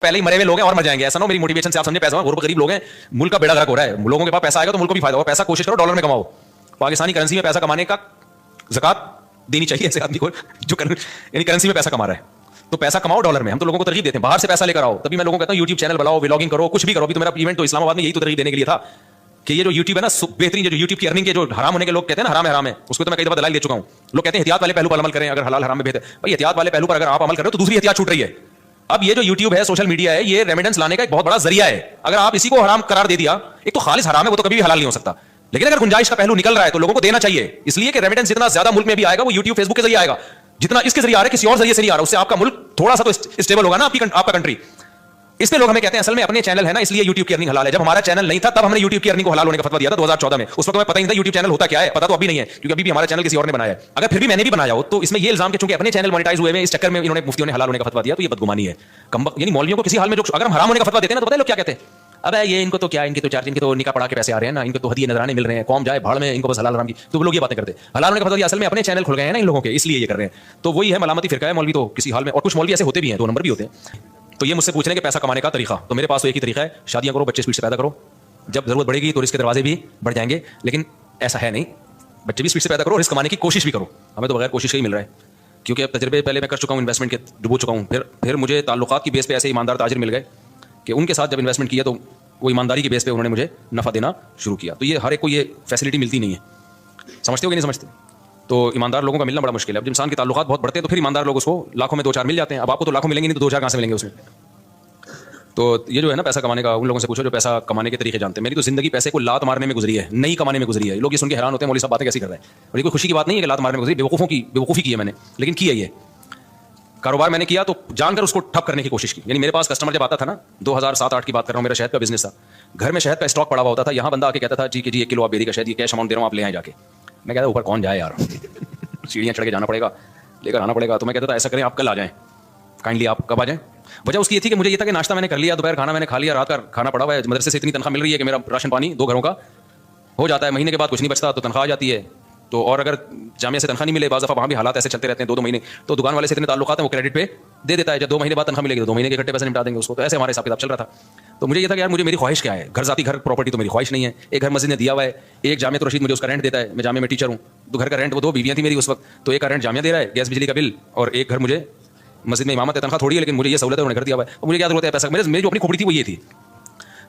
पहले ही मरे हुए लोग हैं और मर जाएंगे। ऐसा ना हो मेरी मोटिवेशन से आप समझे पैसा बहुत गरीब लोग हैं, मुल्क का बेड़ा गर्क हो रहा है। लोगों के पास पैसा आएगा तो मुल्क को भी फायदा होगा। पैसा कोशिश करो डॉलर में कमाओ। पाकिस्तानी करेंसी में पैसा कमाने का ज़कात देनी चाहिए ऐसे आदमी को जो यानी करेंसी में पैसा कमा रहा है। तो पैसा कमाओ डॉलर में। हम तो लोगों को तरजीह देते हैं बाहर से पैसा लेकर आओ। तभी मैं लोगों को कहता हूं यूट्यूब चैनल बनाओ, व्लॉगिंग करो, कुछ भी करो। अभी तो मेरा इवेंट तो इस्लामाबाद में यही तो तरजीह देने के लिए था कि ये जो यूट्यूब है ना बेहतरीन, जो यूट्यूब की अर्निंग के जो हराम होने के लोग कहते हैं ना हराम है, उसको तो मैं कई दफा दलाल दे चुका हूं। लोग कहते हैं एहतियात वाले पहलू पर अमल करें, अगर हलाल हराम में बेहतर। भाई एहतियात वाले पहलू पर अगर आप अमल करें तो दूसरी एहतियात छूट रही है। अब ये जो यूट्यूब है, सोशल मीडिया है, ये रेमिडेंस लाने का एक बहुत बड़ा जरिया है। अगर आप इसी को हराम करार दे दिया, एक तो खालिस हराम है, वो तो कभी भी हलाल नहीं हो सकता, लेकिन अगर गुंजाइश का पहलू निकल रहा है तो लोगों को देना चाहिए। इसलिए कि रेमिडेंस जितना ज्यादा मुल्क में भी आएगा वो यूट्यूब फेसबुक के जरिए आएगा, जितना इसके जरिए आ रहा है किसी और जरिए से नहीं आ रहा। उससे आपका मुल्क थोड़ा सा तो स्टेबल होगा ना, आपका कंट्री। इस पे लोग हमें कहते हैं असल में अपने चैनल है ना इसलिए यूट्यूब की अर्निंग हलाल है। जब हमारा चैनल नहीं था तब हमने यूट्यूब की अर्निंग को हलाल होने का फतवा दिया था 2014 में। उस वक्त हमें पता ही नहीं था यूट्यूब चैनल होता क्या है, पता तो अभी नहीं है क्योंकि अभी भी हमारा चैनल किसी और ने बनाया है। अगर फिर भी मैंने भी बनाया हो तो इसमें ये इल्जाम के चूंकि अपने चैनल मोनेटाइज हुए हैं, इस चक्कर में इन्होंने मुफ्तियों ने हलाल होने का फतवा दिया, तो ये बदगुमानी है। यानी मौलवियों को किसी हाल में जो अगर हम हराम होने का फतवा देते हैं ना तो पता है लोग क्या कहते हैं, अबे ये इनको तो क्या, इनकी तो चार्ज, इनके तो निकाह पड़ा के पैसे आ रहे हैं ना, इनको तो हदिये नजराने मिल रहे हैं, कौम जाए भाड़ में, इनको बस हलाल हराम की। तो वो लोग ये बातें करते हैं। हलाल होने का फतवा असल में अपने चैनल खुल गए हैं ना इन लोगों के, इसलिए ये कर रहे हैं। तो वही है मलामती फिरका है मौलवी तो किसी हाल में। और कुछ मौलवी ऐसे होते भी हैं, 2 नंबर भी होते हैं। तो ये मुझसे पूछ रहे हैं कि पैसा कमाने का तरीका, तो मेरे पास तो एक ही तरीका है, शादियां करो, बच्चे स्पीड से पैदा करो। जब जरूरत बढ़ेगी तो रिस्क के दरवाजे भी बढ़ जाएंगे, लेकिन ऐसा है नहीं। बच्चे भी स्पीड से पैदा करो, रिस्क कमाने की कोशिश भी करो। हमें तो बगैर कोशिश ही मिल रहा है, क्योंकि अब तजर्बे पहले मैं कर चुका हूँ, इन्वेस्टमेंट के डुबो चुका हूँ। फिर मुझे ताल्लुकात की बेस पे ऐसे ईमानदार ताजिर मिल गए कि उनके साथ जब इन्वेस्टमेंट किया तो वो ईमानदारी की बेस पे उन्होंने मुझे नफा देना शुरू किया। तो ये हर एक को ये फैसिलिटी मिलती नहीं है, समझते हो कि नहीं समझते? तो ईमानदार लोगों का मिलना बड़ा मुश्किल है। अब इंसान के ताल्लुकात बहुत बढ़ते हैं तो फिर ईमानदार लोग उसको लाखों में 2-4 मिल जाते हैं। अब आपको तो लाखों मिलेंगे नहीं तो 2-4 कहाँ से मिलेंगे उसमें? तो ये जो है ना पैसा कमाने का, उन लोगों से पूछो जो पैसा कमाने के तरीके जानते हैं। मेरी तो जिंदगी पैसे को लात मारने में गुजरी है, नहीं कमाने में गुजरी है। लोग ये सुन के हैरान होते हैं मौलवी साहब बातें कैसी कर रहे हैं। और ये कोई खुशी की बात नहीं है कि लात मारने में गुजरी, बेवकूफ़ी की है मैंने, लेकिन की है। ये कारोबार मैंने किया तो जानकर उसको ठप करने की कोशिश की। यानी मेरे पास कस्टमर जब आता था ना, 2007-8 की बात कर रहा हूँ, मेरा शहद का बिजनेस था। घर में शहद का स्टॉक पड़ा हुआ होता था। यहाँ बंदा आके कहता था जी कि जी 1 किलो आप बेरी का शहद, ये कैश अमाउंट दे रहा हूँ, आप ले आए जाके। मैं कहता ऊपर कौन जाए यार सीढ़ियाँ चढ़ के जाना पड़ेगा, लेकर आना पड़ेगा। तो मैं कहता था ऐसा करें आप कल आ जाएं, काइंडली आप कब आ जाएं। वजह उसकी ये थी कि मुझे ये था कि नाश्ता मैंने कर लिया, दोपहर खाना मैंने खा लिया, रात का खाना पड़ा हुआ है, मदरसे से इतनी तनख्वाह मिल रही है कि मेरा राशन पानी 2 घरों का हो जाता है। महीने के बाद कुछ नहीं बचता तो तनख्वाह आ जाती है। तो और अगर जामिया से तनख्वाह नहीं मिले, बाज़ दफ़ा वहाँ भी हालात ऐसे चलते रहते हैं 2-2 महीने, तो दुकान वाले से इतने ताल्लुकात हैं वो क्रेडिट पे दे देता है। जब 2 महीने बाद तनख्वाह मिलेगी तो 2 महीने के इकट्ठे पैसे निपटा देंगे उसको। तो ऐसे हमारे हिसाब किताब चल रहा था। तो मुझे ये था कि यार मुझे मेरी ख्वाहिश क्या है, घर प्रॉपर्टी तो मेरी ख्वाहिश नहीं है। एक घर मस्जिद ने दिया हुआ है, एक जामिया रशीद मुझे उसका रेंट देता है, मैं जामिया में टीचर हूँ, तो घर का रेंट, वो 2 बीवियाँ थी मेरी उस वक्त, तो एक का रेंट जामिया दे रहा है, गैस बिजली का बिल, और एक घर मुझे मस्जिद में इमामत है, तनख्वाह थोड़ी है लेकिन मुझे ये सहूलत है, उन्होंने घर दिया हुआ है। तो मुझे क्या जरूरत है पैसा, मेरी जो अपनी खोपड़ी थी वो ये थी।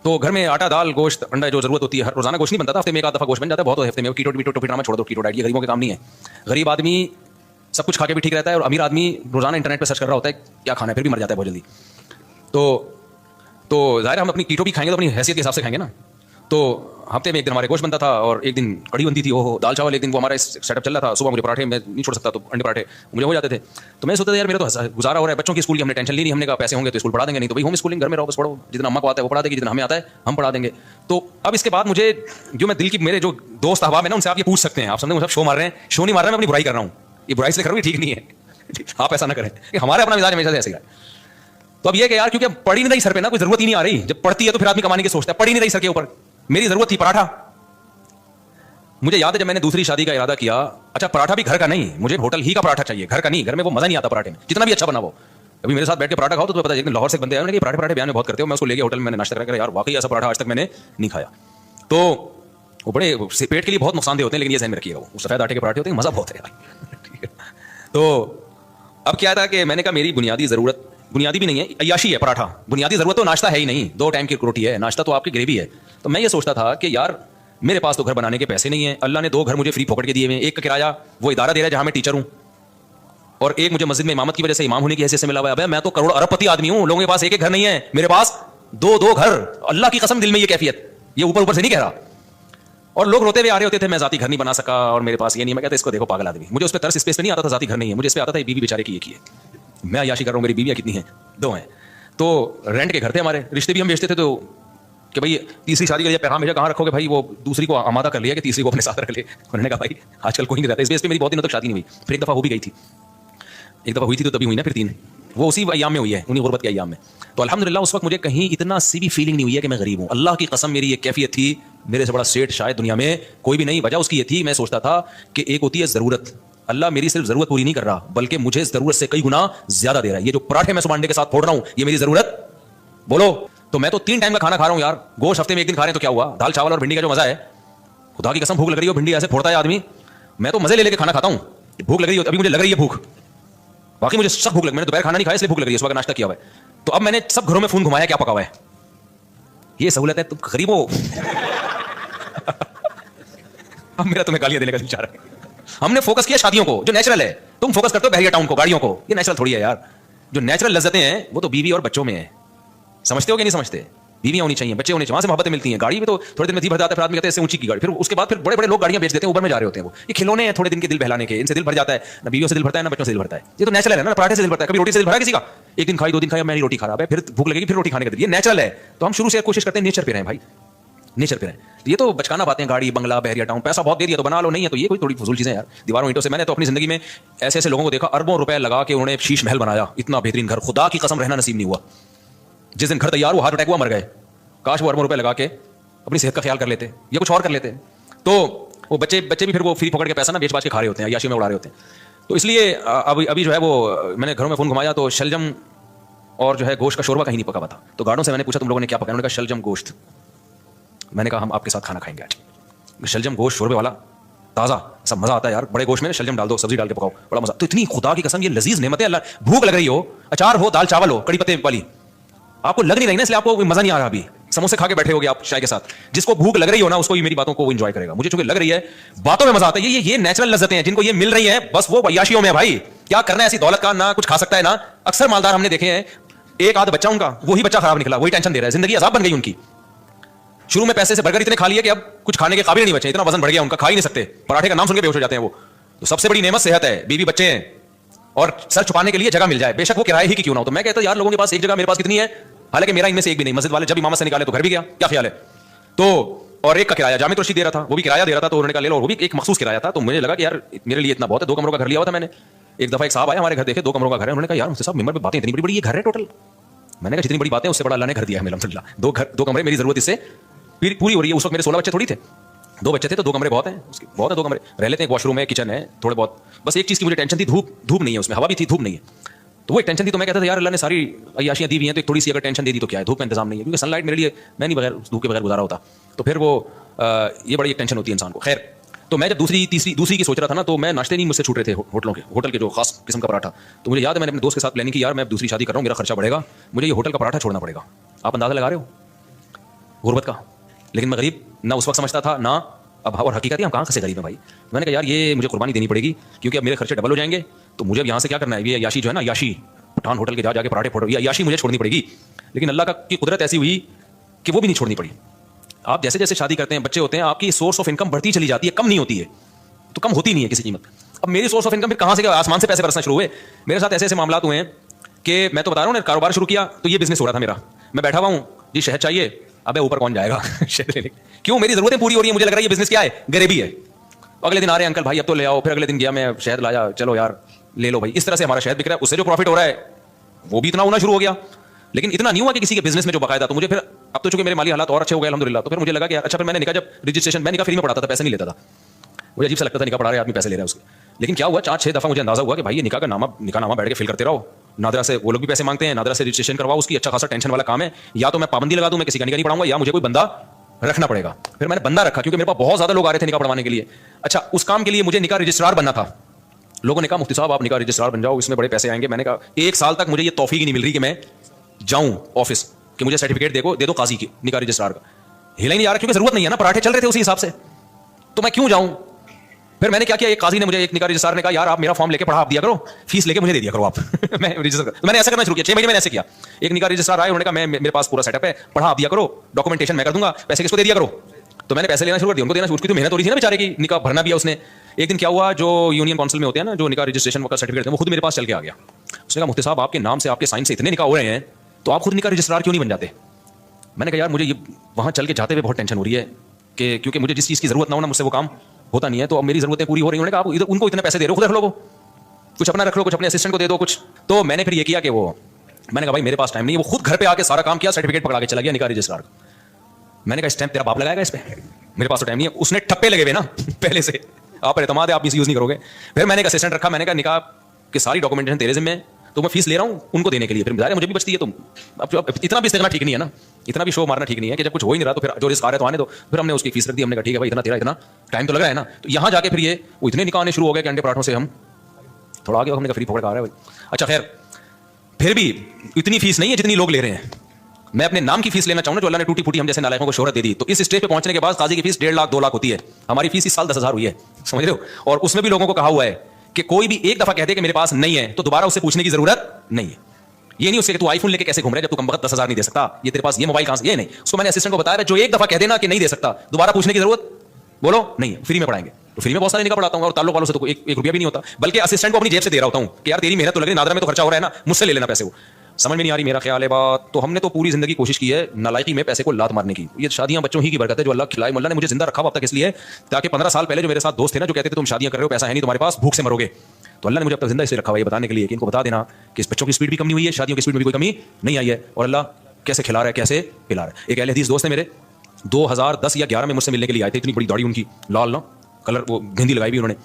तो घर में आटा, दाल, गोश्त, अंडा जो जरूरत होती है, हर रोजाना गोश्त नहीं बनता था, हफ्ते में 1 दफा गोश्त बन जाता है, बहुत हफ्ते में। कीटो ड्रामा छोड़ दो, कीटो डाइट ये गरीबों के काम नहीं है। गरीब आदमी सब कुछ खा के भी ठीक रहता है, और अमीर आदमी रोजाना इंटरनेट पर सर्च कर रहा होता है क्या खाना है, फिर भी मर जाता है बहुत जल्दी। तो जाहिर हम अपनी कीटो भी खाएंगे तो अपनी हैसियत के हिसाब से खाएंगे ना। तो हफ्ते में 1 दिन हमारे गोश्त बनता था और 1 दिन कड़ी बनती थी, ओहो दाल चावल। 1 दिन वो हमारा सेटअप चल रहा था। सुबह मुझे पराठे, मैं नहीं छोड़ सकता तो अंडे पराठे मुझे हो जाते थे। तो मैं सोचता था यार मेरा तो गुजारा हो रहा है, बच्चों की स्कूल की हमने टेंशन ली नहीं, हमने कहा पैसे होंगे तो स्कूल पढ़ा देंगे, नहीं तो भाई होम स्कूलिंग घर में रहो, बस पढ़ो, जितना अम्मा को आता है वो पढ़ा देगी, जितना हमें आता है हम पढ़ा देंगे। तो अब इसके बाद मुझे जो मैं दिल की, मेरे जो दोस्त अहबाब है ना, उनसे आप ये पूछ सकते हैं, आप समझे मुझे शो मार रहे हैं, शो नहीं मार रहे हैं, मैं अपनी बुराई कर रहा हूँ। ये बुराई से कर रहा हूँ, ठीक नहीं है आप ऐसा ना करें कि हमारे अपना मिजाज हमेशा से ऐसे है। तो अब ये कि यार क्योंकि पढ़ ही नहीं रही सर पे ना, कोई जरूरत ही नहीं आ रही। जब पढ़ती है तो फिर आदमी कमाने की सोचता है, पढ़ ही नहीं रही सर के ऊपर। मेरी जरूरत थी पराठा। मुझे याद है जब मैंने दूसरी शादी का इरादा किया, अच्छा पराठा भी घर का नहीं, मुझे होटल ही का पराठा चाहिए, घर का नहीं। घर में वो मजा नहीं आता पराठे में, जितना भी अच्छा बना वो। अभी मेरे साथ बैठ के पराठा खाओ तो तुम्हें पता है, लाहौर से बंदे आए उन्होंने पराठे बयान में बहुत करते हो। मैं उसको लेके होटल में मैंने नाश्ता करा, यार वाकई ऐसा पराठा आज तक मैंने नहीं खाया। तो वो बड़े पेट के लिए बहुत नुकसानदेह होते हैं, लेकिन ये ध्यान में रखिएगा, वो सफेद आटे के पराठे होते हैं, मजा बहुत है यार। तो अब क्या था कि मैंने कहा मेरी बुनियादी जरूरत, बुनियादी भी नहीं है, अय्याशी है पराठा। बुनियादी जरूरत तो नाश्ता है ही नहीं, 2 टाइम की रोटी है, नाश्ता तो आपकी ग्रेवी है। तो मैं ये सोचता था कि यार मेरे पास तो घर बनाने के पैसे नहीं है, अल्लाह ने 2 घर मुझे फ्री पकड़ के दिए हुए हैं। एक का किराया वो इदारा दे रहा है जहां मैं टीचर हूं, और एक मुझे मस्जिद में इमामत की वजह से इमाम होने की हैसियत से मिला हुआ है। अबे मैं तो करोड़ अरबपति आदमी हूं, लोगों के पास 1-1 घर नहीं है, मेरे पास 2-2 घर। अल्लाह की कसम दिल में ये कैफियत, ये ऊपर से नहीं कह रहा। और लोग रोते हुए आ रहे होते थे मैं जाती घर नहीं बना सका और मेरे पास ये नहीं। मैं कहता इसको देखो पागल आदमी। मुझे उस पर तरस इस पे नहीं आता था, जाती घर नहीं है, मुझे इस पे आता था बीवी बेचारे की एक ही है। मैं अय्याशी कर रहा हूं, मेरी बीवियां कितनी हैं, 2 हैं। तो रेंट के घर थे हमारे, रिश्ते भी हम बेचते थे। तो कि भाई तीसरी शादी के लिए पैगाम भेजा, कहाँ रखोगे भाई, वो दूसरी को आमादा कर लिया कि तीसरी को अपने साथ रख ले। उन्होंने कहा भाई आजकल कोई नहीं रहता इस बेस पे। मेरी बहुत दिनों तक शादी नहीं हुई, फिर एक दफा हो भी गई थी, एक दफा हुई थी तो तभी हुई ना, फिर 3 वो उसी अय्याम में हुई है, उन्हीं गुर्बत के अय्याम में। तो अल्हम्दुलिल्लाह उस वक्त मुझे कहीं इतना सी भी फीलिंग नहीं हुई है कि मैं गरीब हूँ। अल्लाह की कसम मेरी ये कैफियत थी, मेरे से बड़ा सेठ शायद दुनिया में कोई भी नहीं। वजह उसकी ये थी, मैं सोचता था कि एक होती है ज़रूरत, अल्लाह मेरी सिर्फ ज़रूरत पूरी नहीं कर रहा बल्कि मुझे ज़रूरत से कई गुना ज़्यादा दे रहा है। ये जो पराठे मैं सुबह अंडे के साथ फोड़ रहा हूँ, ये मेरी ज़रूरत बोलो। तो मैं तो 3 टाइम का खाना खा रहा हूं यार, गोश्त हफ्ते में 1 दिन खा रहे हैं तो क्या हुआ? दाल चावल और भिंडी का जो मजा है, खुदा की कसम भूख लग रही हो, भिंडी ऐसे फोड़ता है आदमी, मैं तो मजे ले लेके खाना खाता हूं। भूख लग रही हो, अभी मुझे लग रही है भूख, बाकी मुझे सब भूख लग, मैंने दोपहर खाना नहीं खाया इसलिए भूख लग रही है, सुबह का नाश्ता किया हुआ है। तो अब मैंने सब घरों में फोन घुमाया क्या पका हुआ है, ये सहूलत है, तुम गरीब हो। अब मेरा तुम्हें गालियां देने का विचार है। हमने फोकस किया शादियों को, जो नेचुरल है, तुम फोकस करते हो बहरिया टाउन को, गाड़ियों को, ये नेचुरल थोड़ी है यार। जो नेचुरल लज्जतें हैं वो तो बीवी और बच्चों में है, समझते हो कि नहीं समझते? बीवियां होनी चाहिए, बच्चे होने चाहिए, वहां से मोहब्बतें मिलती हैं। गाड़ी में तो थोड़े दिन में जी भर जाता है, फिर आदमी कहते हैं इससे ऊंची की गाड़ी, फिर उसके बाद फिर बड़े बड़े लोग गाड़ियां बेच देते हैं, ऊबर में जा रहे होते हैं। वो ये खिलौने हैं थोड़े दिन के दिल बहलाने के, इनसे दिल भर जाता है, ना बीवियों से दिल भरता है ना बच्चों से दिल भरता है। ये तो नेचुरल है ना, पराठे से दिल भरता है, कभी रोटी से दिल भरा किसी का? 1 दिन खाई 2 दिन खाई, अब मेरी रोटी खराब है, फिर भूख लगेगी, फिर रोटी खाने का दिल, ये नेचुरल है। तो हम शुरू से कोशिश करते हैं नेचर पे रहें भाई, नेचर पे रहें। ये तो बचकाना बातें, गाड़ी बंगला बहरिया टाउन, पैसा बहुत दे दिया तो बना लो, नहीं है तो ये कोई थोड़ी फजूल चीजें यार, दीवारों ईंटों से। मैंने तो अपनी जिंदगी में ऐसे ऐसे लोगों को देखा, अरबों रुपए लगा के उन्होंने शीश महल बनाया, इतना बेहतरीन घर, खुदा की कसम रहना नसीब नहीं हुआ। जिस दिन घर तैयार हुआ हार्ट अटैक हुआ, मर गए। काश वो अरबों रुपए लगा के अपनी सेहत का ख्याल कर लेते या कुछ और कर लेते। तो वो बच्चे भी फिर वो फ्री पकड़ के पैसा ना बेच बाच के खा रहे होते हैं, याशी में उड़ा रहे होते हैं। तो इसलिए अभी जो है वो मैंने घरों में फोन घुमाया तो शलजम और जो है गोश्त का शोरबा कहीं नहीं पका हुआ था। तो गार्डों से मैंने पूछा तुम लोगों ने क्या पकाया, उन्होंने कहा शलजम गोश्त। मैंने कहा हम आपके साथ खाना खाएंगे आज। शलजम गोश्त शोरबे वाला ताज़ा, सब मजा आता है यार, बड़े गोश्त में शलजम डाल दो, सब्जी डाल के पकाओ, बड़ा मजा। तो इतनी खुदा की कसम ये लजीज नेमत है, अल्लाह भूख लग रही हो, अचार हो, दाल चावल हो, कड़ी पत्ते वाली, आपको लग नहीं रही ना, इसलिए आपको मजा नहीं आ रहा। अभी समोसे खा के बैठे होगे आप चाय के साथ, जिसको भूख लग रही हो ना उसको ये मेरी बातों को वो एंजॉय करेगा। मुझे चूंकि लग रही है, बातों में मजा आता है। ये नेचुरल लज्जतें हैं, जिनको ये मिल रही है, बस वो अय्याशियों में है भाई। क्या करना है ऐसी दौलत का, ना कुछ खा सकता है ना। अक्सर मालदार हमने देखे हैं, एक आध बच्चा उनका, वही बच्चा खराब निकला, वही टेंशन दे रहा है, जिंदगी अजाब बन गई उनकी। शुरू में पैसे से बर्गर इतने खा लिए कि अब कुछ खाने के काबिल नहीं बचे, इतना वजन बढ़ गया उनका, खा ही नहीं सकते, पराठे का नाम सुन के बेहोश हो जाते हैं वो। तो सबसे बड़ी नेमत सेहत है, बीवी बच्चे हैं, और सर छुपाने के लिए जगह मिल जाए, बेशक वो किराए ही की क्यों ना हो। तो मैं कहता हूं यार लोगों के पास एक जगह, मेरे पास कितनी है, हालांकि मेरा इनमें से एक भी नहीं। मस्जिद वाले जब इमामत से निकाले तो घर भी गया, क्या ख्याल है? तो और एक का किराया जामिद रशीद दे रहा था, वो भी किराया दे रहा था, तो उन्होंने कहा ले लो, और वो भी एक मखसूस किराया था। तो मुझे लगा कि यार मेरे लिए इतना बहुत है, 2 कमरों का घर लिया हुआ था मैंने। एक दफा एक साहब आया हमारे घर, देखे 2 कमरों का घर है, उन्होंने कहा यार मुझसे साहब मिंबर पे बातें इतनी बड़ी बड़ी, ये घर है टोटल? मैंने कहा जितनी बड़ी बातें उससे बड़ा अल्लाह ने घर दिया है अल्हम्दुलिल्लाह। 2 कमरे, मेरी जरूरत इससे पूरी हो रही है। उस वक्त मेरे 16 बच्चे थोड़ी थे, 2 बच्चे थे, तो 2 कमरे बहुत हैं, बहुत है, 2 कमरे रह लेते हैं, एक वॉशरूम है, किचन है, थोड़े बहुत। बस एक चीज़ की मुझे टेंशन थी, धूप नहीं है उसमें, हवा भी थी, धूप नहीं है, तो वो एक टेंशन थी। तो मैं कहता था यार अल्लाह ने सारी अय्याशियां दी हुई हैं, तो एक थोड़ी सी अगर टेंशन दे दी तो क्या है, धूप का इंतजाम नहीं है, क्योंकि सनलाइट मेरे लिए मैं नहीं बगैर धूप के बगैर गुजारा होता। तो फिर वो ये बड़ी एक टेंशन होती है इंसान को। खैर, तो मैं जब दूसरी की सोच रहा था ना, तो मैं नाश्ते नहीं मुझसे छूट रहे थे होटल के जो खास किस्म का पराठा। तो मुझे याद है मैंने अपने दोस्त के साथ प्लानिंग की, यार मैं दूसरी शादी कर रहा हूँ, मेरा खर्चा बढ़ेगा, मुझे ये होटल का पराठा छोड़ना पड़ेगा। आप अंदाजा लगा रहे हो गुर्बत का। लेकिन मैं गरीब ना उस वक्त समझता था ना अब, और हकीकत है हम कहाँ से गरीब हैं भाई। मैंने कहा यार ये मुझे कुर्बानी देनी पड़ेगी, क्योंकि अब मेरे खर्चे डबल हो जाएंगे। तो मुझे अब यहाँ से क्या करना है, ये अय्याशी जो है ना, अय्याशी पठान होटल के जाके पराठे फोड़ो, ये अय्याशी मुझे छोड़नी पड़ेगी। लेकिन अल्लाह की कुदरत ऐसी हुई कि वो भी नहीं छोड़नी पड़ी। आप जैसे जैसे शादी करते हैं, बच्चे होते हैं, आपकी सोर्स ऑफ इनकम बढ़ती चली जाती है, कम नहीं होती है, तो कम होती नहीं है किसी कीमत। अब मेरी सोर्स ऑफ इनकम फिर कहाँ से, आसमान से पैसे बरसना शुरू हुए। मेरे साथ ऐसे ऐसे मामला हुए हैं कि मैं तो बता रहा हूँ, कारोबार शुरू किया तो ये बिजनेस हो रहा था मेरा, मैं बैठा हुआ हूँ जी, शहद चाहिए, अबे ऊपर कौन जाएगा शहद लेने, क्यों? मेरी जरूरतें पूरी हो रही है, मुझे लग रहा है ये बिजनेस क्या है, गरीबी है। अगले दिन आ रहे हैं अंकल भाई अब तो ले आओ, फिर अगले दिन गया मैं, शहद लाया, चलो यार ले लो भाई। इस तरह से हमारा शहद बिक रहा है, उससे जो प्रॉफिट हो रहा है वो भी इतना होना शुरू हो गया। लेकिन इतना नहीं हुआ कि किसी के बिजनेस में जो बकायदा। तो मुझे फिर अब तो चूंकि मेरे माली हालात और अच्छे हो गए अल्हम्दुलिल्लाह, तो फिर मुझे लगा कि अच्छा, फिर मैंने निकाह जब रजिस्ट्रेशन, मैं निकाह फ्री में पढ़ाता था, पैसे नहीं लेता था, मुझे अजीब सा लगता था निकाह पढ़ा रहे आदमी पैसे ले रहा है उसके। लेकिन क्या हुआ, 4-6 दफा मुझे अंदाजा हुआ कि भाई ये निकाह नामा बैठ के फिल करते रहो, नादरा से वो लोग भी पैसे मांगते हैं, नादरा से रजिस्ट्रेशन करवाओ उसकी, अच्छा खासा टेंशन वाला काम है। या तो मैं पाबंदी लगा दूं, मैं किसी का निकाह नहीं पढ़ाऊंगा, या मुझे कोई बंदा रखना पड़ेगा। फिर मैंने बंदा रखा, क्योंकि मेरे पास बहुत ज्यादा लोग आ रहे थे निकाह पढ़वाने के लिए। अच्छा, उस काम के लिए मुझे निकाह रजिस्ट्रार बनना था। लोगों ने कहा मुफ्ती साहब आप निकाह रजिस्ट्रार बन जाओ, इसमें बड़े पैसे आएंगे। मैंने कहा 1 साल तक मुझे ये तौफीक ही नहीं मिल रही कि मैं जाऊं ऑफिस, कि मुझे सर्टिफिकेट दे दो काजी की निकाह रजिस्ट्रार का, हिला ही नहीं आ रहा, क्योंकि जरूरत नहीं है ना, पराठे चल रहे थे उसी हिसाब से, तो मैं क्यों जाऊं। फिर मैंने क्या किया, एक काजी ने मुझे, एक निकाह रजिस्ट्रार ने कहा यार आप मेरा फॉर्म लेके पढ़ा आप दिया करो, फीस लेके मुझे दे दिया करो आप मैं रजिस्टर, तो मैंने ऐसा करना शुरू किया। 6 महीने मैंने ऐसे किया। एक निकाह रजिस्ट्रार आए, उन्होंने कहा मैं, मेरे पास पूरा सेटअप है, पढ़ा आप दिया करो, डॉक्यूमेंटेशन मैं कर दूंगा, पैसे किसको दे दिया करो। तो मैंने पैसे लेना शुरू कर दिया, उनको देना। उसकी तो मेहनत हो रही थी ना बेचारे की, निकाह भरना भी है उसने। एक दिन क्या हुआ, जो यूनियन काउंसिल में होते हैं ना, जो निकाह रजिस्ट्रेशन का सर्टिफिकेट है, वो खुद मेरे पास चल के आ गया। उसने कहा मुफ्ती साहब आपके नाम से, आपके साइन से इतने निकाह हो रहे हैं, तो आप खुद निकाह रजिस्ट्रार क्यों नहीं बन जाते। मैंने कहा यार मुझे ये वहाँ चल के जाते हुए बहुत टेंशन हो रही है कि क्योंकि मुझे जिस चीज़ की जरूरत ना हो ना, मुझसे वो काम होता नहीं है, तो अब मेरी जरूरतें पूरी हो रही हैं। उन्होंने कहा आप उनको इतने पैसे दे रहे हो, खुद रख लो, वो कुछ अपना रख लो, कुछ अपने असिस्टेंट को दे दो कुछ। तो मैंने फिर ये किया कि मैंने कहा भाई मेरे पास टाइम नहीं है। वो खुद घर पे आके सारा काम किया, सर्टिफिकेट पकड़ा के चला गया निकाह रजिस्ट्रार का। मैंने कहा स्टैंप तेरा बाप लगाएगा इस पे, मेरे पास तो टाइम नहीं है। उसने ठप्पे लगे हुए ना पहले से, आप एतमाद है आप मिस यूज नहीं करोगे। फिर मैंने एक असिस्टेंट रखा, मैंने कहा निकाह की सारी डॉक्यूमेंटेशन तेरे जिम्मे है, तो मैं फीस ले रहा हूँ उनको देने के लिए, फिर ज़ाहिर है मुझे भी बचती है। तो अब इतना भी इस्तेगना ठीक नहीं है ना, इतना भी शो मारना ठीक नहीं है कि जब कुछ हो ही नहीं रहा तो फिर जो रिस्क आ रहा है तो आने दो। फिर हमने उसकी फीस रख दी, हमने कहा ठीक है भाई इतना तेरा इतना टाइम तो लग रहा है ना। तो यहाँ जाके फिर ये वो इतने निकाह आने शुरू हो गए कि अंडे पराठों से हम थोड़ा आगे, हमने कहा फ्री पकड़ आ रहा है भाई। अच्छा खैर, फिर भी इतनी फीस नहीं है जितनी लोग ले रहे हैं। मैं अपने नाम की फीस लेना चाहूँ जो अल्लाह ने टूटी फूटी हम जैसे नालायकों को शोहरत दे दी। तो इस स्टेज पे पहुंचने के बाद काजी की फीस 1.5 लाख 2 लाख होती है। हमारी फीस इस साल 10,000 हुई है, समझ रहे हो। और उसमें भी लोगों को कहा हुआ है कि कोई भी एक दफा कहते कि मेरे पास नहीं है तो दोबारा उससे पूछने की जरूरत नहीं है। ये नहीं उससे कि तू आईफोन लेके कैसे घूम रहा है जब तू कमबख्त 10,000 नहीं दे सकता, ये तेरे पास ये मोबाइल कहां से, ये नहीं। उसको मैंने असिस्टेंट को बताया जो एक दफा कह देना कि नहीं दे सकता दोबारा पूछने की जरूरत बोलो नहीं है, फ्री में पढ़ाएंगे। तो फ्री में बहुत सारे निकाह पढ़ाता हूँ और ताल्लुक वालों से तो एक रुपया भी नहीं होता, बल्कि असिस्टेंट को अपनी जेब से दे रहा होता हूँ कि यार तेरी मेहनत तो लग रही, नादरा में तो खर्चा हो रहा है ना, मुझसे ले लेना पैसे। वो समझ में नहीं आ रही, मेरा ख्याल है बात। तो हमने तो पूरी जिंदगी कोशिश की है नालायकी में पैसे को लात मारने की। ये शादियां बच्चों ही की बरकत है जो अल्लाह खिलाए। अल्लाह ने मुझे जिंदा रखा अब तक इसलिए ताकि 15 साल पहले जो मेरे साथ दोस्त थे ना जो कहते थे तुम शादियां कर रहे हो पैसा है नहीं तुम्हारे पास, भूख से मरोगे, तो अल्लाह ने मुझे अब तक जिंदा इसलिए रखा हुआ है बताने के लिए कि इनको बता देना कि इस बच्चों की स्पीड भी कम नहीं हुई है, शादियों की स्पीड में भी कोई कमी नहीं आई है और अल्लाह कैसे खिला रहा है कैसे पिला रहा है। एक अहले हदीस दोस्त है मेरे, 2010 या 11 में मुझसे मिलने के लिए आए थे। इतनी बड़ी दाढ़ी उनकी, लाल ना कलर, वो गेंदी लगाई भी उन्होंने।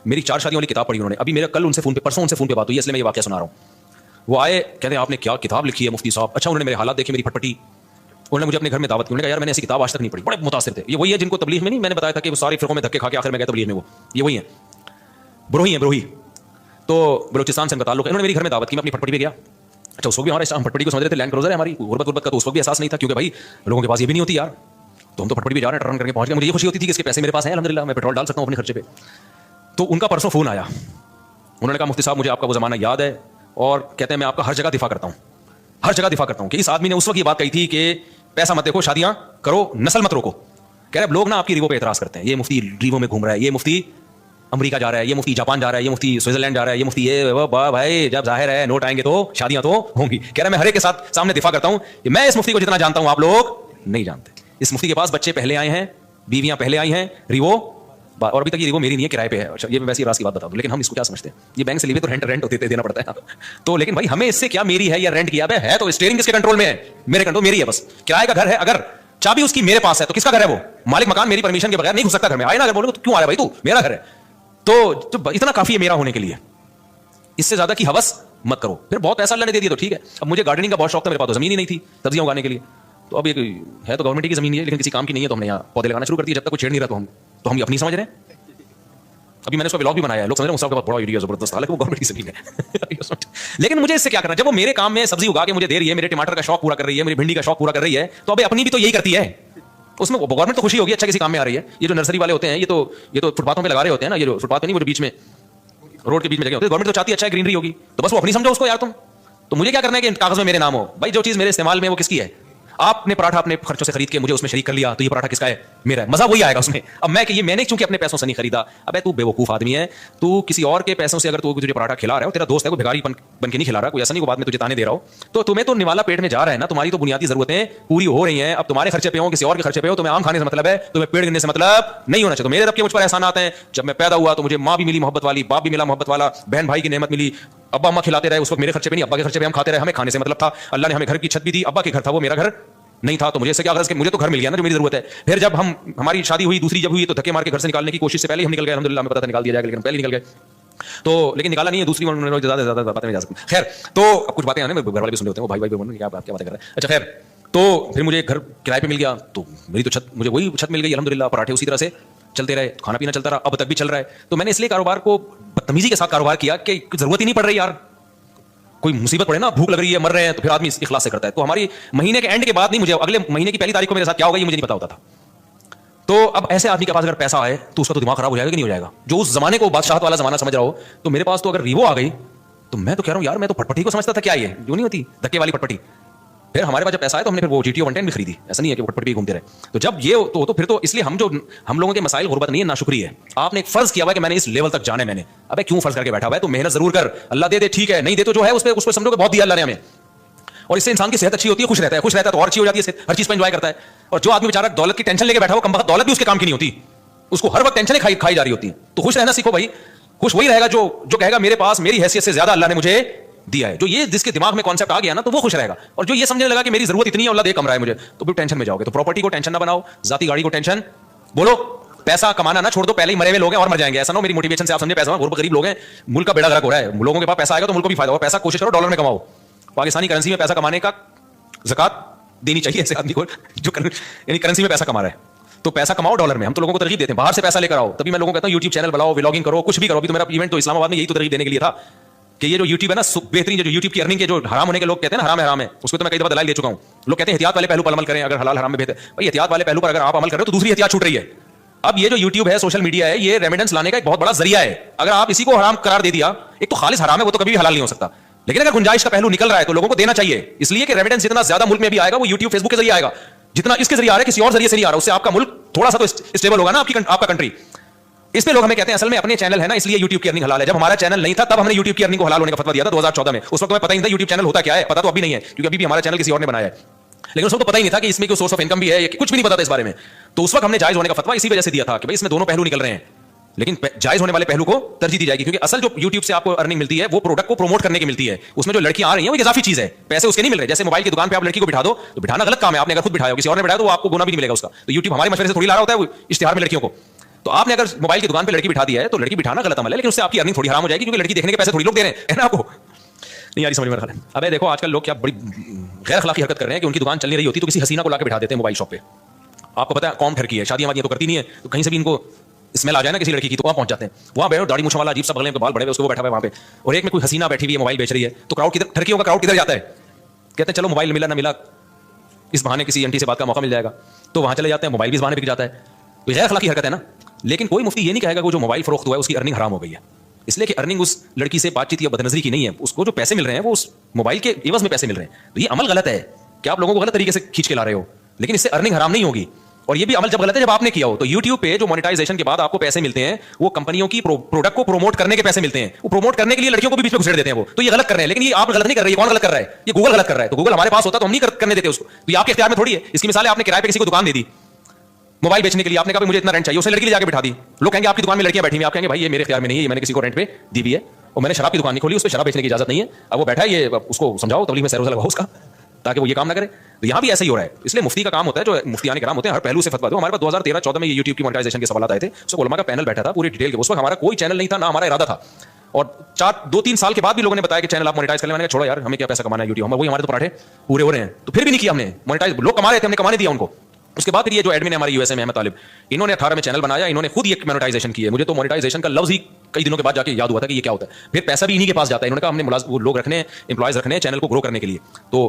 मेरी 4 शादियों वाली किताब पढ़ी उन्होंने। अभी मेरा कल उनसे फोन पे, परसों उनसे फोन पे बात हुई, इसलिए मैं ये वाकया सुना रहा हूँ। वो आए, कहते हैं आपने क्या किताब लिखी है मुफ्ती साहब। अच्छा, उन्होंने मेरे हालात देखे, मेरी फटफटी। उन्होंने मुझे अपने घर में दावत की। उन्होंने कहा यार मैंने ऐसी किताब आज तक नहीं पढ़ी। बड़े मुतासिर थे। ये वही है जिनको तबलीग में नहीं मैंने बताया था कि वो सारी फिरकों में धक्के खा के आखिर में गए तबलीग में, वो ये वही है, ब्रोही है ब्रोही। तो बलोचिस्तान से उनका ताल्लुक है। उन्होंने मेरी घर में दावत की, मैं अपनी फटपटी पे गया। अच्छा, उस वक्त भी हमारे हम फटपटी को समझ रहे थे लैंड क्रूजर है हमारी, गुर्बत का तो उस वक्त भी एहसास नहीं था क्योंकि भाई लोगों के पास ये भी नहीं होती यार। तो हम तो फटपटी पे जा रहे हैं, टर्न करके पहुंच गए। मुझे ये खुशी होती थी कि इसके पैसे मेरे पास हैं, अल्हम्दुलिल्लाह मैं पेट्रोल डाल सकता हूँ अपने खर्चे पे। तो उनका परसों फोन आया, उन्होंने कहा मुफ्ती साहब मुझे आपका वो जमाना याद है और कहते हैं मैं आपका हर जगह दिफा करता हूँ, हर जगह दिफा करता हूँ कि इस आदमी ने उस वक्त ये बात कही थी कि पैसा मत देखो, शादियां करो, नस्ल मत रोको। कह रहे लोग ना आपकी रिवो पे एतराज करते हैं, ये मुफ्ती रिवो में घूम रहा है, ये मुफ्ती अमेरिका जा रहा है, ये मुफ्ती जापान जा रहा है, ये मुफ्ती स्विट्जरलैंड जा रहा है, ये मुफ्ती ये भाई जब जाहिर है नोट आएंगे तो शादियां तो होंगी। कह रहा मैं हर एक के साथ सामने दिफा करता हूं कि मैं इस मुफ्ती को जितना जानता हूं आप लोग नहीं जानते। इस मुफ्ती के पास बच्चे पहले आए हैं, बीवियां पहले आई हैं, रिवो, और अभी तक ये रिवो मेरी नहीं है, किराए पे है। अच्छा, ये मैं वैसी राज की बात बता दूं, लेकिन हम इसको क्या समझते हैं, ये बैंक से लिए तो रेंट होते थे, देना पड़ता है तो। लेकिन भाई हमें इससे क्या, मेरी है या रेंट किया है तो स्टीयरिंग किसके कंट्रोल में है, मेरे कंट्रोल, मेरी है बस। किराए का घर है, अगर चाबी उसकी मेरे पास है तो किसका घर है वो, मालिक मकान मेरी परमिशन के बगैर नहीं घुस सकता घर में। आए ना अगर बोलो तो क्यों आ रहा है भाई तू, मेरा घर है। तो इतना काफी है मेरा होने के लिए, इससे ज्यादा की हवस मत करो। फिर बहुत पैसा अल्लाह ने दे दिया तो ठीक है। अब मुझे गार्डनिंग का बहुत शौक था, मेरे पास तो जमीन ही नहीं थी सब्जियां उगाने के लिए। तो अब एक है तो गवर्नमेंट की जमीन है लेकिन किसी काम की नहीं है, तो हमने यहाँ पौधे लगाना शुरू कर दिया। जब तक कोई छेड़ नहीं रहा तो हम अपनी समझ रहे हैं। अभी मैंने उसका व्लॉग भी बनाया है, लोग समझ रहे हैं उसका बड़ा वीडियो जबरदस्त, हालांकि वो गवर्नमेंट की जमीन है लेकिन मुझे इससे क्या करना, जब वो मेरे काम में सब्जी उगा के मुझे दे रही है, मेरे टमाटर का शौक पूरा कर रही है, मेरी भिंडी का शौक पूरा कर रही है, तो अभी अपनी भी तो यही करती है। उसमें गवर्नमेंट तो खुशी होगी, अच्छा किसी काम में आ रही है। ये जो नर्सरी वाले होते हैं ये तो फुटपाथों पे लगा रहे होते हैं ना, ये जो फुटपाथ पे नहीं, वो जो बीच में रोड के बीच में जगह होती है, गवर्नमेंट तो चाहती है अच्छा ग्रीनरी होगी, तो बस वो अपनी समझो उसको यार तुम। तो मुझे क्या करना है कि कागज में मेरे नाम हो भाई, जो चीज मेरे इस्तेमाल में वो किसकी है। आपने पराठा अपने खर्चों से खरीद के मुझे उसमें शरीक कर लिया तो ये पराठा किसका है, मेरा है, मजा वही आएगा उसमें। अब मैं कि ये मैंने चूंकि अपने पैसों से नहीं खरीदा, अबे तू बेवकूफ आदमी है, तू किसी और के पैसों से अगर तू तुझे पराठा खिला रहा है, तेरा दोस्त है कोई भिखारी बन के नहीं खिला रहा, कोई ऐसा नहीं को बाद में तुझे ताने दे रहा हो, तो तुम्हें तो निवाला पेट में जा रहा है ना, तुम्हारी तो बुनियादी जरूरतें पूरी हो रही हैं। अब तुम्हारे खर्चे पे हो, किसी और के खर्चे पे हो, तुम्हें आम खाने से मतलब है, तुम्हें पेड़ गिनने से मतलब नहीं होना चाहिए। तो मेरे रब के मुझ पर एहसान आते हैं, जब मैं पैदा हुआ तो मुझे माँ भी मिली मोहब्बत वाली, बाप भी मिला मोहब्बत वाला, बहन भाई की नेमत मिली, अब्बा अम्मा खिलाते रहे, उस वक्त मेरे खर्चे पे नहीं अब्बा के खर्चे पे हम खाते रहे, हमें खाने से मतलब था। अल्लाह ने हमें घर की छत भी दी, अब्बा के घर था वो, मेरा घर नहीं था, तो मुझे इससे क्या गरज कि मुझे तो घर मिल गया ना जो मेरी जरूरत है। फिर जब हमारी शादी हुई दूसरी जब हुई तो धक्के मार के घर से निकालने की कोशिश से पहले हम निकल गए, अल्हम्दुलिल्लाह हमें पता था निकाल दिया जाएगा, लेकिन पहले निकल गए तो, लेकिन निकाला नहीं है दूसरी ज्यादा बातें नहीं जा सकती। खैर, तो अब कुछ बातें आने घर वाले भी सुन होते हैं, भाई क्या बातें कर रहे हैं। अच्छा खैर, तो फिर मुझे घर किराए पे मिल गया, तो मेरी तो छत, मुझे वही छत मिल गई अल्हम्दुलिल्लाह, पराठे उसी तरह से चलते रहे, खाना पीना चलता रहा, अब तक भी चल रहा है। तो मैंने इसलिए कारोबार को बदतमीजी के साथ कारोबार किया कि जरूरत ही नहीं पड़ रही यार, कोई मुसीबत पड़े ना, भूख लग रही है, मर रहे हैं, तो फिर आदमी इखलास से करता है। तो हमारी महीने के एंड के बाद नहीं, मुझे अगले महीने की पहली तारीख को मेरे साथ क्या होगा ये मुझे नहीं पता होता था। तो अब ऐसे आदमी के पास अगर पैसा आए तो उसका तो दिमाग खराब हो जाएगा कि नहीं हो जाएगा, जो उस जमाने को बादशाह वाला जमाना समझ रहा हो। तो मेरे पास तो अगर रिवो आ गई तो मैं तो कह रहा हूं यार, मैं तो फटपटी को समझता था क्या ये जो नहीं होती धक्के वाली फटपटी। फिर हमारे पास जब पैसा आया तो हमने फिर वो GTO 110 भी खरीदी, ऐसा नहीं है कि वो फटपटी घूमते रहे। तो जब ये तो फिर तो इसलिए हम लोगों के मसाइल गुर्बत नहीं है, नाशुक्री है। आपने एक फर्ज किया हुआ कि मैंने इस लेवल तक जाने, मैंने अबे क्यों फर्ज करके बैठा हुआ है, तो मेहनत जरूर कर, अल्लाह दे दे ठीक है, नहीं दे तो जो है उस पर समझो कि बहुत दिया अल्लाह ने हमें। और इससे इंसान की सेहत अच्छी होती है, खुश रहता है तो और अच्छी हो जाती है, हर चीज पर एंजॉय करता है। और जो आदमी बेचारा दौलत की टेंशन लेके बैठा हो, कम दौलत भी उसके काम की नहीं होती, उसको हर वक्त टेंशन खाई जा रही होती है। तो खुश रहना सीखो भाई, खुश वही रहेगा जो कहेगा मेरे पास मेरी हैसियत से ज्यादा अल्लाह ने मुझे दिया है। जो ये जिसके दिमाग में कॉन्सेप्ट आ गया ना, तो वो खुश रहेगा। और जो ये समझने लगा कि मेरी जरूरत इतनी है, अल्लाह दे कम रहा है मुझे, तो फिर टेंशन में जाओगे। तो प्रॉपर्टी को टेंशन ना बनाओ, जाती गाड़ी को टेंशन बोलो पैसा कमाना ना छोड़ दो, पहले ही मरे हुए लोग हैं और मर जाएंगे। ऐसा ना मेरी मोटिवेशन से आप समझे पैसा बहुत गरीब लोग हैं, मुल्क का बेड़ा गर्क हो रहा है। लोगों के पास पैसा आएगा तो मुल्क को भी फायदा होगा। पैसा कोशिश करो डॉलर में कमाओ। पाकिस्तानी करेंसी में पैसा कमाने का ज़कात देनी चाहिए ऐसे आदमी को जो यानी करेंसी में पैसा कमा रहा है। तो पैसा कमाओ डॉलर में। हम तो लोगों को तरजीह देते हैं बाहर से पैसा लेकर आओ। तभी मैं लोगों को कहता हूं यूट्यूब चैनल बनाओ, व्लॉगिंग करो, कुछ भी करो। अभी तो मेरा इवेंट तो इस्लामाबाद में यही तो तरजीह देने के लिए था कि ये जो यूट्यूब है ना बेहतरीन, जो यूट्यूब की अर्निंग के जो हराम होने के लोग कहते हैं ना हराम है, उसको तो मैं कई दफा दलाइल दे चुका हूं। लोग कहते हैं एहतियात वाले पहलू पर अमल करें, अगर हलाल हराम में बेहतर। भाई एहतियात वाले पहलू पर अगर आप अमल कर रहे हो तो दूसरी एहतियात छूट रही है। अब ये जो यूट्यूब है, सोशल मीडिया है, ये रेमिडेंस लाने का एक बहुत बड़ा जरिया है। अगर आप इसी को हराम करार दे दिया, एक तो खालिस हराम है, वो तो कभी भी हलाल नहीं हो सकता। लेकिन अगर गुंजाइश का पहलू निकल रहा है तो लोगों को देना चाहिए। इसलिए कि रेमिडेंस जितना ज्यादा मुल्क में भी आएगा वो यूट्यूब फेसबुक के जरिए आएगा। जितना इसके जरिए आ रहा है किसी और जरिए से नहीं आ रहा, उससे आपका मुल्क थोड़ा सा तो स्टेबल होगा ना, आपका कंट्री। इस पे लोग हमें कहते हैं असल में अपने चैनल है ना इसलिए यूट्यूब की अर्निंग हलाल है। जब हमारा चैनल नहीं था तब हमने यूट्यूब की अर्निंग को हलाल होने का फतवा दिया था 2014 में। उस वक्त हमें पता ही नहीं था यूट्यूब चैनल होता क्या है, पता तो अभी नहीं है क्योंकि अभी भी हमारा चैनल किसी और ने बनाया है। लेकिन उस वक्त तो पता ही नहीं था कि इसमें कोई सोर्स ऑफ इनकम भी है, कुछ भी नहीं पता था इस बारे में। तो उस वक्त हमने जायज होने का फतवा इसी वजह से दिया था कि भाई इसमें दोनों पहलू निकल रहे हैं, लेकिन जायज होने वाले पहलू को तरजीह दी जाएगी। क्योंकि असल जो यूट्यूब से आपको अर्निंग मिलती है वो प्रोडक्ट को प्रमोट करने की मिलती है। उसमें जो लड़कियां आ रही हैं वो इजाफी चीज है, पैसे उसके नहीं मिल रहे। जैसे मोबाइल की दुकान पे आप लड़की को बिठा दो तो बिठाना गलत काम है, आपने अगर खुद बिठाया किसी और ने बिठाया तो वो आपको गुना भी नहीं मिलेगा उसका। तो यूट्यूब हमारे मशवरे से थोड़ी ला रहा होता है इश्तिहार में लड़कियों को। तो आपने अगर मोबाइल की दुकान पे लड़की बिठा दिया है तो लड़की बिठाना गलत अमल है, लेकिन उससे आपकी अर्निंग थोड़ी हराम हो जाएगी क्योंकि लड़की देखने के पैसे थोड़ी लोग दे रहे हैं, है ना आपको नहीं यार समझ में रखा है। अबे देखो आजकल लोग क्या बड़ी गैर अखलाकी हरकत कर रहे हैं कि उनकी दुकान चल नहीं रही होती तो किसी हसीना को लाके बिठा देते हैं मोबाइल शॉप पे। आपको पता है कौम ठरकी है, शादियां वादियां तो करती नहीं है, तो कहीं से भी इनको स्मेल आ जाए ना किसी लड़की की तो वहां पहुंच जाते हैं। वहां बैठो दाढ़ी मूंछ वाला अजीब सा बगले में बाल बड़े हुए उसको बैठा हुआ है वहां पे, और एक में कोई हसीना बैठी हुई है मोबाइल बेच रही है, तो क्राउड किधर ठरकियों का क्राउड किधर जाता है? कहते हैं चलो मोबाइल मिला ना मिला, इस बहाने किसी आंटी से बात का मौका मिल जाएगा, तो वहां चले जाते हैं, मोबाइल भी इस बहाने बिक जाता है। तो गैर अखलाकी हरकत है ना। लेकिन कोई मुफ्ती ये नहीं कहेगा कि जो मोबाइल फरोख्त हुआ है उसकी अर्निंग हराम हो गई है, इसलिए कि अर्निंग उस लड़की से बातचीत या बदनजरी की नहीं है। उसको जो पैसे मिल रहे हैं वो उस मोबाइल के एवज में पैसे मिल रहे हैं। तो ये अमल गलत है कि आप लोगों को गलत तरीके से खींच के ला रहे हो, लेकिन इससे अर्निंग हराम नहीं होगी। और ये भी अमल जब गलत है जब आपने किया हो। तो YouTube पे जो मोनेटाइजेशन के बाद आपको पैसे मिलते हैं वो कंपनियों की प्रोडक्ट को प्रमोट करने के पैसे मिलते हैं। वो प्रमोट करने के लिए लड़कियों को भी बीच में घुसेड़ देते हैं वो, तो ये गलत कर रहे हैं। लेकिन ये आप गलत नहीं कर रहे, कौन गलत कर रहा है? ये गूगल गलत कर रहा है। तो गूगल हमारे पास होता तो हम नहीं करने देते उसको, तो ये आपके इख्तियार में थोड़ी है। इसकी मिसाल है आपने किराए पे किसी को दुकान दे दी मोबाइल बेचने के लिए, आपने कहा मुझे इतना रेंट चाहिए, उसने लड़की ले जाके बिठा दी। लोग कहेंगे आपकी दुकान में लड़कियां बैठी हुई, आप कहेंगे भाई ये मेरे इख्तियार में नहीं है, ये मैंने किसी को रेंट पे दी भी है और मैंने शराब की दुकान नहीं खोली, उसको शराब बेचने की इजाजत नहीं है। अब वो बैठा है, ये उसको समझाओ, तबलीग में सरोजा लगाओ उसका, ताकि वो ये काम ना करे। तो यहाँ भी ऐसा ही हो रहा है। इसलिए मुफ्ती का काम होता है, जो मुफ्तियान कराम होते हैं, हर पहलू से फतवा दो। हमारे पास 2013-14 में ये यूट्यूब की मोनेटाइजेशन के सवाल आए थे, उसको उलमा का पैनल बैठा था पूरी डिटेल के। उस वक्त हमारा कोई चैनल नहीं था, ना हमारा इरादा था। और 2-3 साल के बाद भी लोगों ने बताया कि चैनल आप मोनेटाइज कर लें। मैंने कहा छोड़ो यार, हमें क्या पैसा कमाना है यूट्यूब, वही हमारे तो पराठे पूरे हो रहे हैं। तो फिर भी नहीं किया हमने मोनेटाइज। लोग कमा रहे थे, हमने कमाने दिया उनको। उसके बाद फिर ये जो एडमिन है हमारे यूएसए में अहमद तालिब, इन्होंने 18 में चैनल बनाया, इन्होंने खुद ये मोनेटाइजेशन की है। मुझे तो मोनेटाइजेशन का लफ्ज ही कई दिनों के बाद जाके याद हुआ था कि ये क्या होता है। फिर पैसा भी इन्हीं के पास जाता है। इन्होंने कहा हमने वो लोग रखने, एम्प्लॉयज रखने चैनल को ग्रो करने के लिए। तो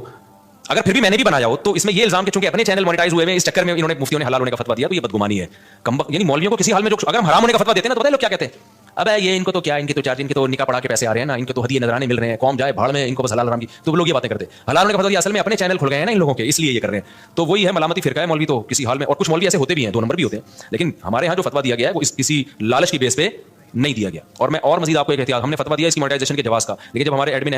अगर फिर भी मैंने भी बनाया हो तो इसमें ये इल्जाम कि चूंकि अपने चैनल मोनेटाइज हुए हैं, इस चक्कर में इन्होंने मुफ्तियों ने हलाल होने का फतवा दिया, तो ये बदगुमानी है। यानी मौलवियों को किसी हाल में जो अगर हम हराम होने का फतवा देते हैं तो पता है लोग क्या कहते हैं, अब ये इनको तो क्या, इनके तो चार्ज, इनके तो निकाह पढ़ा के पैसे आ रहे हैं ना, इनके तो हदिये नजराने मिल रहे हैं, कौम जाए भाड़ में, इनको बस हलाल हराम की। तो लोग ये बातें करते हैं। हलाल होने का फतवा असल में अपने चैनल खुल गए हैं ना इन लोगों के, इसलिए ये कर रहे हैं। तो वही है मलामती फिरका है मौलवी तो किसी हाल में। और कुछ मौलवी ऐसे होते भी हैं, 2 नंबर भी होते हैं, लेकिन हमारे यहाँ जो फतवा दिया गया है वो किसी लालच की बेस पे नहीं दिया गया। और मैं और मजीद आपको एक एहतियात, हमने फतवा दिया इसकी मोनेटाइजेशन के जवाज का, लेकिन जब हमारे एडमिन